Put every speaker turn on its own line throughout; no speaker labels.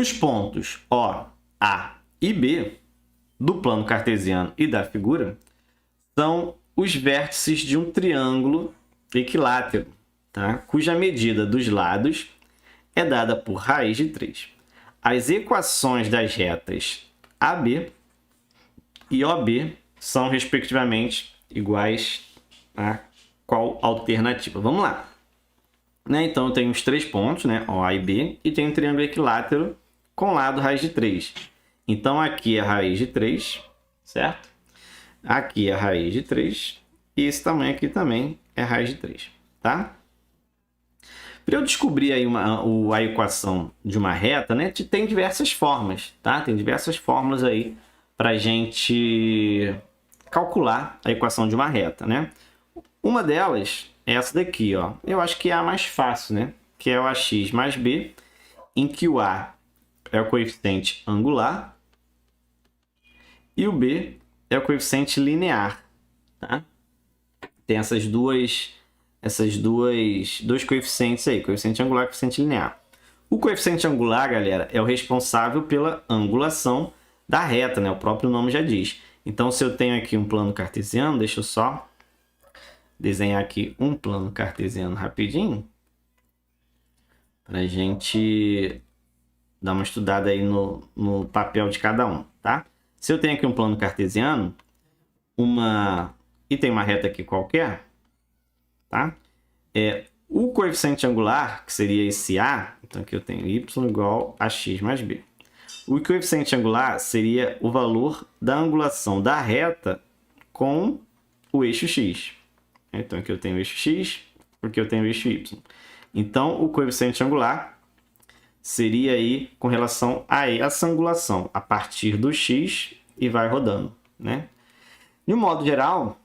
Os pontos O, A e B do plano cartesiano e da figura são os vértices de um triângulo equilátero, tá? Cuja medida dos lados é dada por raiz de 3. As equações das retas AB e OB são, respectivamente, iguais a qual alternativa? Vamos lá. Então, eu tenho os 3 pontos, né? O, A e B, e tenho um triângulo equilátero com lado raiz de 3. Então, aqui é raiz de 3, certo? Aqui é raiz de 3 e esse tamanho aqui também é raiz de 3, tá? Para eu descobrir aí a equação de uma reta, né, tem diversas formas, tá? Tem diversas fórmulas aí para a gente calcular a equação de uma reta, né? Uma delas é essa daqui, ó. Eu acho que é a mais fácil, né? Que é o ax mais b, em que o a é o coeficiente angular e o b é o coeficiente linear, tá? Tem dois coeficientes aí, coeficiente angular e coeficiente linear. O coeficiente angular, galera, é o responsável pela angulação da reta, né? O próprio nome já diz. Então, se eu tenho aqui um plano cartesiano, deixa eu só desenhar aqui um plano cartesiano rapidinho, para a gente dar uma estudada aí no papel de cada um, tá? Se eu tenho aqui um plano cartesiano, e tem uma reta aqui qualquer, tá? O coeficiente angular, que seria esse A, então aqui eu tenho y igual a x mais b. O coeficiente angular seria o valor da angulação da reta com o eixo x. Então aqui eu tenho o eixo x, porque eu tenho o eixo y. Então o coeficiente angular seria aí com relação a essa angulação, a partir do x e vai rodando, né? De um modo geral,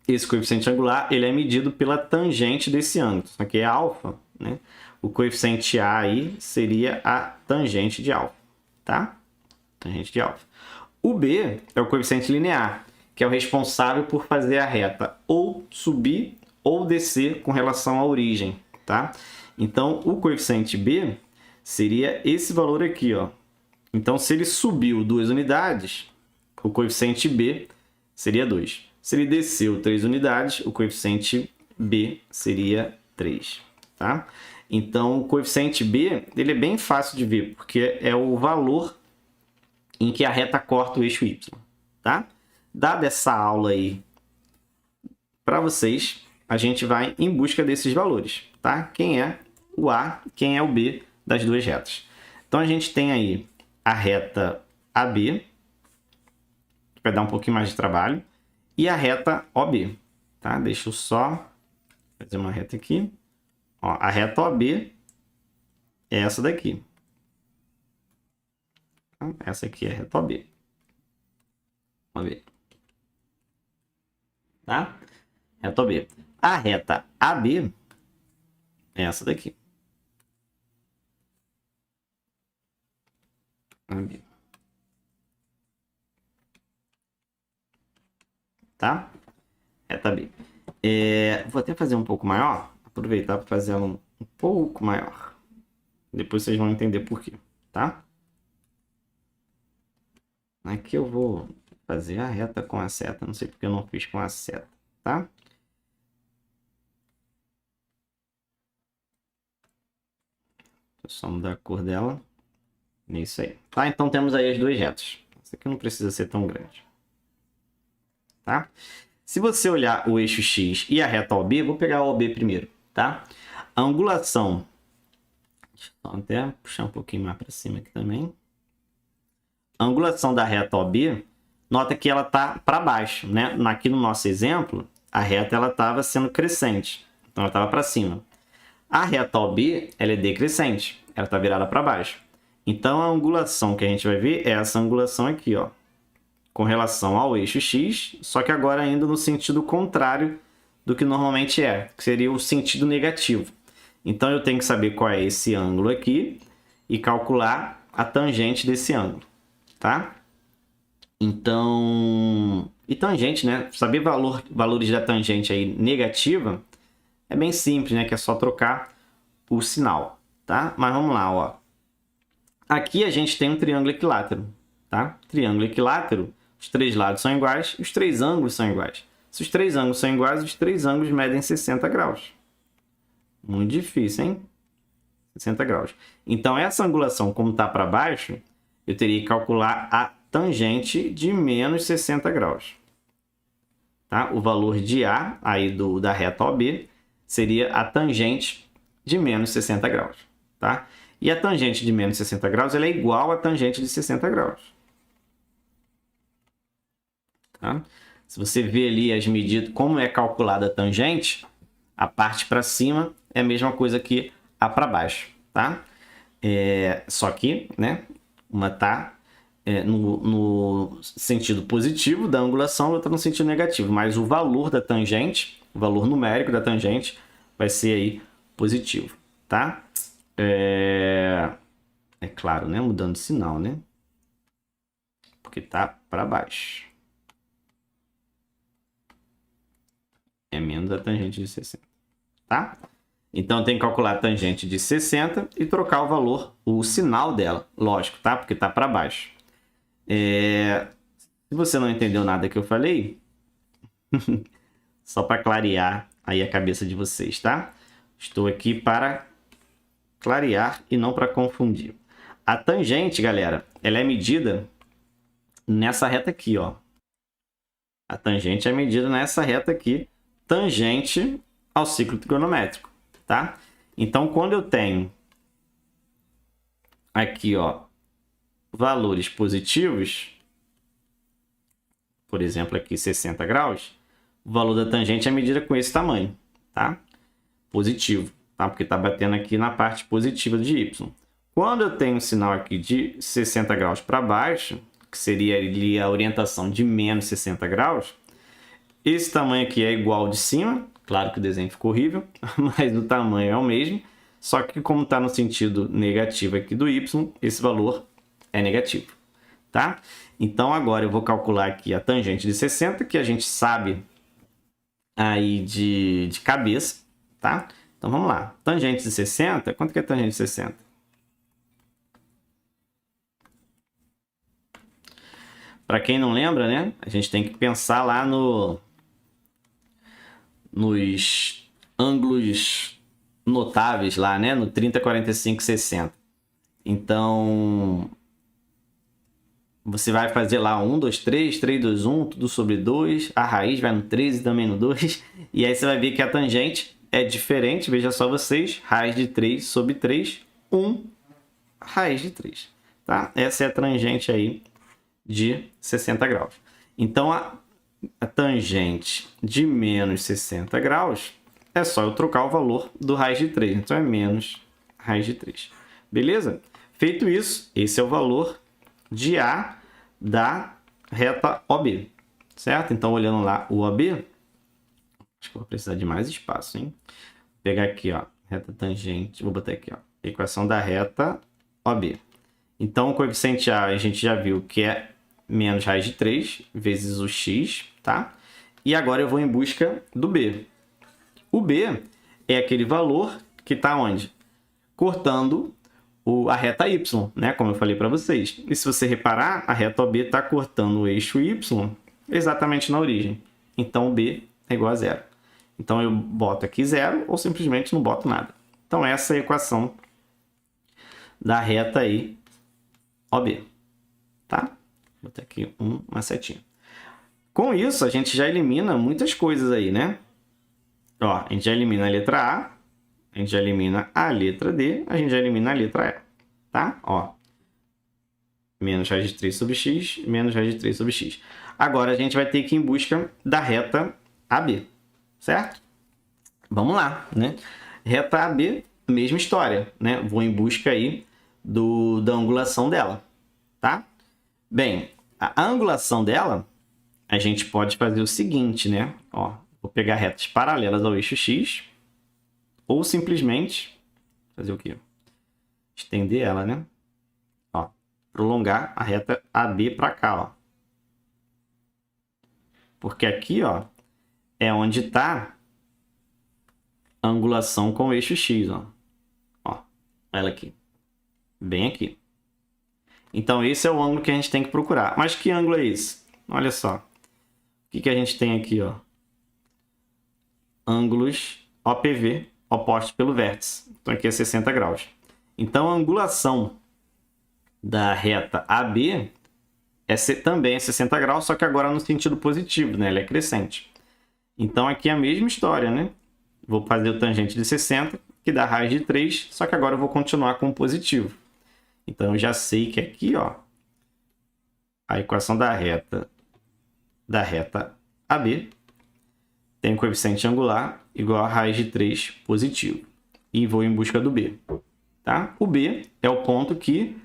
esse coeficiente angular ele é medido pela tangente desse ângulo. Isso aqui é alfa, né? O coeficiente A aí seria a tangente de alfa, tá? Tangente de alfa. O B é o coeficiente linear, que é o responsável por fazer a reta ou subir ou descer com relação à origem, tá? Então, o coeficiente B seria esse valor aqui, ó. Então, se ele subiu 2 unidades, o coeficiente B seria 2. Se ele desceu 3 unidades, o coeficiente B seria 3, tá? Então, o coeficiente B ele é bem fácil de ver, porque é o valor em que a reta corta o eixo Y, tá? Dada essa aula aí para vocês, a gente vai em busca desses valores, tá? Quem é o A, quem é o B das duas retas. Então, a gente tem aí a reta AB, que vai dar um pouquinho mais de trabalho, e a reta OB, tá? Deixa eu só fazer uma reta aqui. Ó, a reta OB é essa daqui. Essa aqui é a reta OB. OB. Tá? Reta OB. A reta AB é essa daqui. AB. Tá? Reta B. Vou até fazer um pouco maior. Aproveitar para fazer ela um pouco maior. Depois vocês vão entender por quê, tá? Aqui eu vou fazer a reta com a seta. Não sei porque eu não fiz com a seta, tá? Vou só mudar a cor dela. É isso aí. Tá? Então temos aí as duas retas. Essa aqui não precisa ser tão grande. Tá? Se você olhar o eixo X e a reta OB, vou pegar a OB primeiro, tá? A angulação, deixa eu até puxar um pouquinho mais para cima aqui também. A angulação da reta OB, nota que ela está para baixo, né? Aqui no nosso exemplo, a reta ela estava sendo crescente, então ela estava para cima. A reta OB, ela é decrescente, ela está virada para baixo. Então a angulação que a gente vai ver é essa angulação aqui, ó, com relação ao eixo X, só que agora ainda no sentido contrário do que normalmente é, que seria o sentido negativo. Então, eu tenho que saber qual é esse ângulo aqui e calcular a tangente desse ângulo, tá? Então, e tangente, né? Saber valores da tangente aí negativa é bem simples, né? Que é só trocar o sinal, tá? Mas vamos lá, ó. Aqui a gente tem um triângulo equilátero, tá? Triângulo equilátero, os três lados são iguais, os três ângulos são iguais. Se os três ângulos são iguais, os três ângulos medem 60 graus. Muito difícil, hein? 60 graus. Então, essa angulação, como está para baixo, eu teria que calcular a tangente de menos 60 graus. Tá? O valor de A, aí da reta OB, seria a tangente de menos 60 graus. Tá? E a tangente de menos 60 graus ela é igual à tangente de 60 graus. Tá? Se você vê ali as medidas, como é calculada a tangente, a parte para cima é a mesma coisa que a para baixo. Tá? Só que, né, uma está no sentido positivo da angulação, outra no sentido negativo. Mas o valor da tangente, o valor numérico da tangente, vai ser aí positivo. Tá? É claro, né? Mudando de sinal, né? Porque tá para baixo. É menos a tangente de 60. Tá? Então, tem que calcular a tangente de 60 e trocar o valor, o sinal dela. Lógico, tá? Porque tá para baixo. Se você não entendeu nada que eu falei, só para clarear aí a cabeça de vocês, tá? Estou aqui para clarear e não para confundir. A tangente, galera, ela é medida nessa reta aqui, ó. A tangente é medida nessa reta aqui, tangente ao ciclo trigonométrico, tá? Então, quando eu tenho aqui, ó, valores positivos, por exemplo, aqui 60 graus, o valor da tangente é medida com esse tamanho, tá? Positivo, tá? Porque está batendo aqui na parte positiva de y. Quando eu tenho um sinal aqui de 60 graus para baixo, que seria ali a orientação de menos 60 graus, esse tamanho aqui é igual ao de cima. Claro que o desenho ficou horrível, mas o tamanho é o mesmo. Só que como está no sentido negativo aqui do y, esse valor é negativo, tá? Então, agora eu vou calcular aqui a tangente de 60, que a gente sabe aí de cabeça, tá? Então, vamos lá. Tangente de 60, quanto que é tangente de 60? Para quem não lembra, né? A gente tem que pensar lá nos ângulos notáveis lá, né? No 30, 45, 60. Então, você vai fazer lá 1, 2, 3, 3, 2, 1, tudo sobre 2. A raiz vai no 13 também no 2. E aí você vai ver que a tangente é diferente. Veja só vocês. Raiz de 3 sobre 3, 1, raiz de 3. Tá? Essa é a tangente aí de 60 graus. Então, a tangente de menos 60 graus é só eu trocar o valor do raiz de 3. Então, é menos raiz de 3. Beleza? Feito isso, esse é o valor de A da reta OB. Certo? Então, olhando lá o OB, acho que eu vou precisar de mais espaço, hein? Vou pegar aqui, ó, reta tangente, vou botar aqui, ó, equação da reta OB. Então, o coeficiente A a gente já viu que é menos raiz de 3 vezes o x, tá? E agora eu vou em busca do B. O B é aquele valor que está onde? Cortando a reta y, né? Como eu falei para vocês. E se você reparar, a reta OB está cortando o eixo y exatamente na origem. Então, o B é igual a zero. Então, eu boto aqui zero ou simplesmente não boto nada. Então, essa é a equação da reta aí OB, tá? Vou botar aqui uma setinha. Com isso, a gente já elimina muitas coisas aí, né? Ó, a gente já elimina a letra A, a gente já elimina a letra D, a gente já elimina a letra E, tá? Ó, menos raiz de 3 sobre x, menos raiz de 3 sobre x. Agora, a gente vai ter que ir em busca da reta AB, certo? Vamos lá, né? Reta AB, mesma história, né? Vou em busca aí da angulação dela, tá? Bem, a angulação dela, a gente pode fazer o seguinte, né? Ó, vou pegar retas paralelas ao eixo x, ou simplesmente fazer o quê? Estender ela, né? Ó, prolongar a reta AB para cá, ó. Porque aqui, ó, é onde está a angulação com o eixo x, ó. Ó, ela aqui. Bem aqui, Então, esse é o ângulo que a gente tem que procurar. Mas que ângulo é esse? Olha só. O que a gente tem aqui, ó? Ângulos OPV, opostos pelo vértice. Então, aqui é 60 graus. Então, a angulação da reta AB também é 60 graus, só que agora no sentido positivo, né? Ela é crescente. Então, aqui é a mesma história, né? Vou fazer o tangente de 60, que dá raiz de 3, só que agora eu vou continuar com o positivo. Então, eu já sei que aqui, ó, a equação da reta AB tem um coeficiente angular igual a raiz de 3 positivo. E vou em busca do B. Tá? O B é o ponto que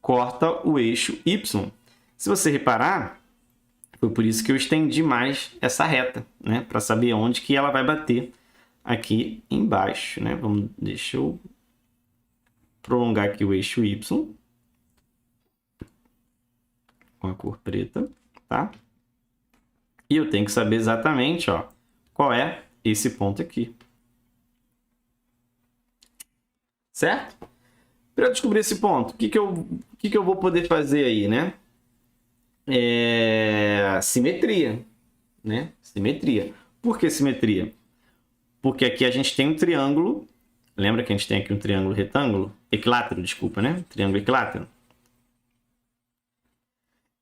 corta o eixo Y. Se você reparar, foi por isso que eu estendi mais essa reta, né? Para saber onde que ela vai bater aqui embaixo, né? Deixa eu prolongar aqui o eixo Y com a cor preta, tá? E eu tenho que saber exatamente, ó, qual é esse ponto aqui. Certo? Para eu descobrir esse ponto, o que eu vou poder fazer aí, né? Simetria, né? Simetria. Por que simetria? Porque aqui a gente tem um triângulo. Lembra que a gente tem aqui um triângulo retângulo? Equilátero, desculpa, né? Triângulo equilátero.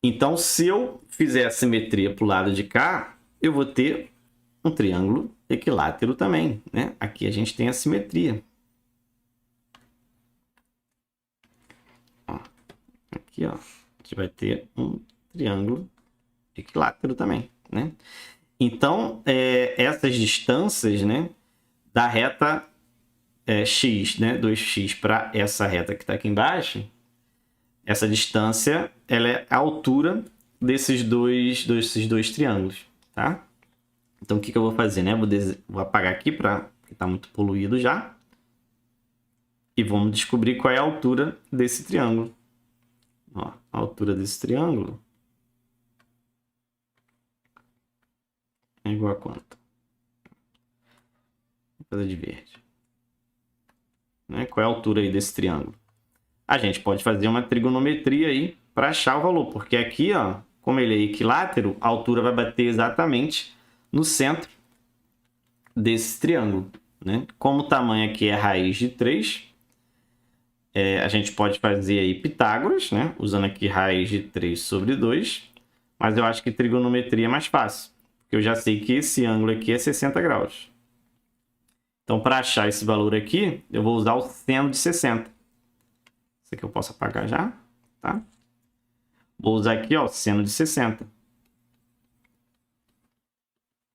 Então, se eu fizer a simetria para o lado de cá, eu vou ter um triângulo equilátero também, né? Aqui a gente tem a simetria. Ó, aqui, ó, a gente vai ter um triângulo equilátero também, né? Então, essas distâncias, né, da reta x, né, do eixo x para essa reta que está aqui embaixo, essa distância ela é a altura desses dois triângulos, tá? Então, o que eu vou fazer, né? Vou apagar aqui porque está muito poluído já. E vamos descobrir qual é a altura desse triângulo. Ó, a altura desse triângulo é igual a quanto? Vou fazer de verde. Né? Qual é a altura aí desse triângulo? A gente pode fazer uma trigonometria aí para achar o valor, porque aqui, ó, como ele é equilátero, a altura vai bater exatamente no centro desse triângulo, né? Como o tamanho aqui é raiz de 3, a gente pode fazer aí Pitágoras, né? Usando aqui raiz de 3 sobre 2, mas eu acho que trigonometria é mais fácil, porque eu já sei que esse ângulo aqui é 60 graus. Então, para achar esse valor aqui, eu vou usar o seno de 60. Isso aqui eu posso apagar já, tá? Vou usar aqui, ó, seno de 60.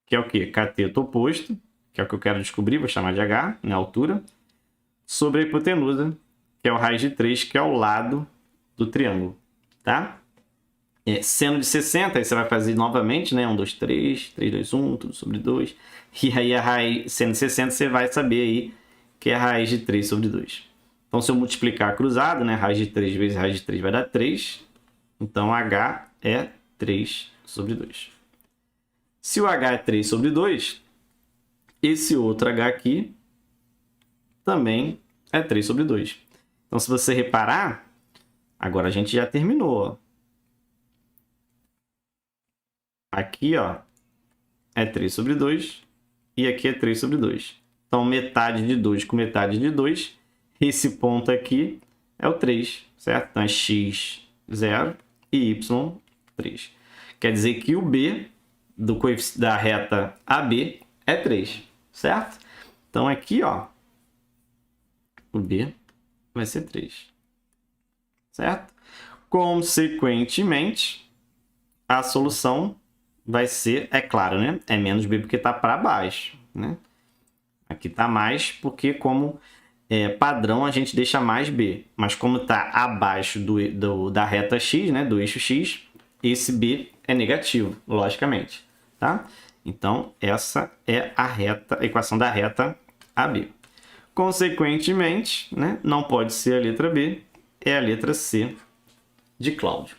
Que é o quê? Cateto oposto, que é o que eu quero descobrir, vou chamar de H, na altura, sobre a hipotenusa, que é o raiz de 3, que é o lado do triângulo, tá? Seno de 60, aí você vai fazer novamente, né? 1, 2, 3, 3, 2, 1, tudo sobre 2. E aí a raiz, seno de 60, você vai saber aí que é a raiz de 3 sobre 2. Então, se eu multiplicar cruzado, né? Raiz de 3 vezes raiz de 3 vai dar 3. Então, H é 3 sobre 2. Se o H é 3 sobre 2, esse outro H aqui também é 3 sobre 2. Então, se você reparar, agora a gente já terminou, ó. Aqui, ó, é 3 sobre 2 e aqui é 3 sobre 2. Então, metade de 2 com metade de 2, esse ponto aqui é o 3, certo? Então, é x 0 e y 3. Quer dizer que o B da reta AB é 3, certo? Então, aqui, ó, o B vai ser 3, certo? Consequentemente, a solução vai ser, é claro, né? É menos B porque está para baixo, né? Aqui está mais porque, como padrão, a gente deixa mais B. Mas como está abaixo da reta X, né? Do eixo X, esse B é negativo, logicamente, tá? Então, essa é a equação da reta AB. Consequentemente, né? Não pode ser a letra B, é a letra C de Cláudio.